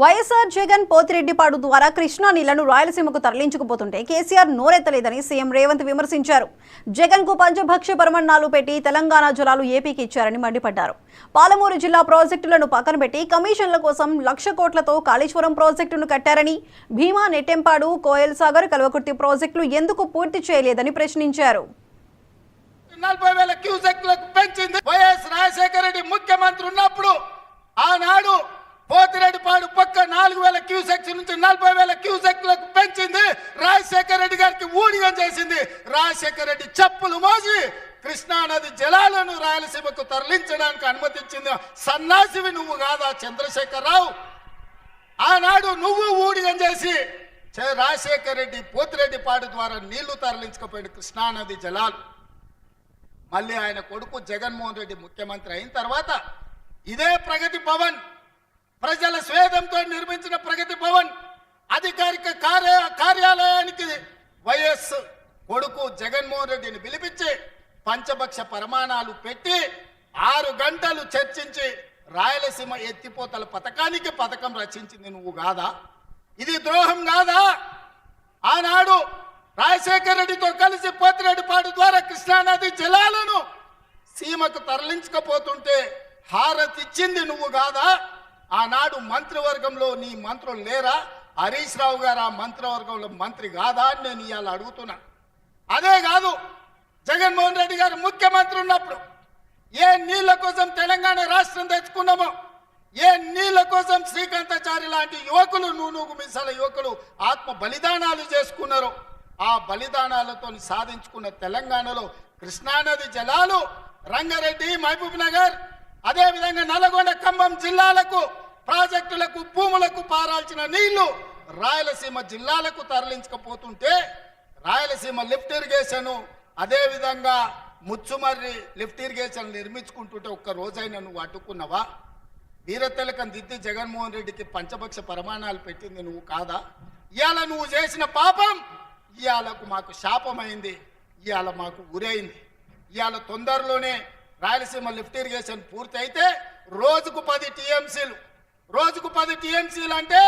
వైఎస్ఆర్ జగన్ పోతిరెడ్డిపాడు ద్వారా కృష్ణా నీళ్లను రాయలసీమకు తరలించుకుపోతుంటే కేసీఆర్ నోరెత్తలేదని సీఎం రేవంత్ విమర్శించారు. జగన్ కు పంచభక్ష పరమన్నాలు పెట్టి తెలంగాణ జలాలు ఏపీకి ఇచ్చారని మండిపడ్డారు. పాలమూరు జిల్లా ప్రాజెక్టులను పక్కన పెట్టి కమిషన్ల కోసం 1,00,000 కోట్లతో కాళేశ్వరం ప్రాజెక్టును కట్టారని, భీమా, నెట్టెంపాడు, కోయల్ సాగర్, కల్వకుర్తి ప్రాజెక్టులు ఎందుకు పూర్తి చేయలేదని ప్రశ్నించారు. 40,000 క్యూసెక్లకు పెంచింది. వైఎస్ రాజశేఖర రెడ్డి ముఖ్యమంత్రి ఉన్నప్పుడు ఆనాడు పోతిరెడ్డిపాడు పక్క 4,000 క్యూసెక్స్ నుంచి 40,000 క్యూసెక్లకు పెంచింది. రాజశేఖర రెడ్డి గారికి ఊడిగం చేసింది. రాజశేఖర రెడ్డి చెప్పులు మోసి కృష్ణా నది జలాలను రాయలసీమకు తరలించడానికి అనుమతించింది. సన్నాసివి నువ్వు కాదా చంద్రశేఖరరావు? ఆనాడు నువ్వు ఊడిగం చేసి రాజశేఖర రెడ్డి పోతిరెడ్డిపాడు ద్వారా నీళ్లు తరలించకపోయాడు కృష్ణా నది జలాలు. మళ్ళీ ఆయన కొడుకు జగన్మోహన్ రెడ్డి ముఖ్యమంత్రి అయిన తర్వాత ఇదే ప్రగతి భవన్, ప్రజల స్వేదంతో నిర్మించిన ప్రగతి భవన్ అధికారిక కార్యాలయానికి వైఎస్ కొడుకు జగన్మోహన్ రెడ్డిని పిలిపించి పంచభక్ష పరమాణాలు పెట్టి 6 గంటలు చర్చించి రాయలసీమ ఎత్తిపోతల పథకం రచించింది నువ్వు కాదా? ఇది ద్రోహం కాదా? ఆనాడు రాజశేఖర రెడ్డితో కలిసి పోతిరెడ్డిపాడు ద్వారా కృష్ణానది జలాలను సీమకు తరలించకపోతుంటే హారతిచ్చింది నువ్వు కాదా? ఆనాడు మంత్రివర్గంలో నీ మంత్రులు లేరా? హరీష్ రావు గారు ఆ మంత్రివర్గంలో మంత్రి కాదా అని నేను ఇవాళ అడుగుతున్నా. అదే కాదు, జగన్మోహన్ రెడ్డి గారు ముఖ్యమంత్రి ఉన్నప్పుడు ఏ నీళ్ల కోసం తెలంగాణ రాష్ట్రం తెచ్చుకున్నామో, ఏ నీళ్ల కోసం శ్రీకాంతాచారి లాంటి యువకులు, నూనూగు మిసాల యువకులు ఆత్మ బలిదానాలు చేసుకున్నారు. ఆ బలిదానాలతో సాధించుకున్న తెలంగాణలో కృష్ణానది జలాలు రంగారెడ్డి, మహబూబ్ నగర్, అదేవిధంగా నల్గొండ, ఖమ్మం జిల్లాలకు ప్రాజెక్టులకు, భూములకు పారాల్సిన నీళ్లు రాయలసీమ జిల్లాలకు తరలించకపోతుంటే రాయలసీమ లిఫ్ట్ ఇరిగేషన్, అదేవిధంగా ముచ్చుమర్రి లిఫ్ట్ ఇరిగేషన్ నిర్మించుకుంటుంటే ఒక్క రోజైనా నువ్వు అడ్డుకున్నావా? వీరతిలకం దిద్ది జగన్మోహన్ రెడ్డికి పంచభక్ష పరమాణాలు పెట్టింది నువ్వు కాదా? ఇవాళ నువ్వు చేసిన పాపం ఇవాళకు మాకు శాపమైంది, ఇవాళ మాకు ఉరైంది. ఇవాళ తొందరలోనే రాయలసీమ లిఫ్ట్ ఇరిగేషన్ పూర్తి అయితే రోజుకు 10 టీఎంసీలు అంటే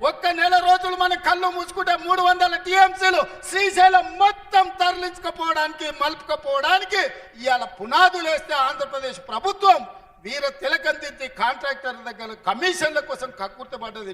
ఒక్క నెల రోజులు మన కళ్ళు మూసుకుంటే 300 టీఎంసీలు శ్రీశైలం మొత్తం తరలించకపోవడానికి, మలుపుకపోవడానికి ఇవాళ పునాదులు వేస్తే ఆంధ్రప్రదేశ్ ప్రభుత్వం వీర తిలకం దిద్ది కాంట్రాక్టర్ దగ్గర కమిషన్ల కోసం కక్కుర్తపడ్డది.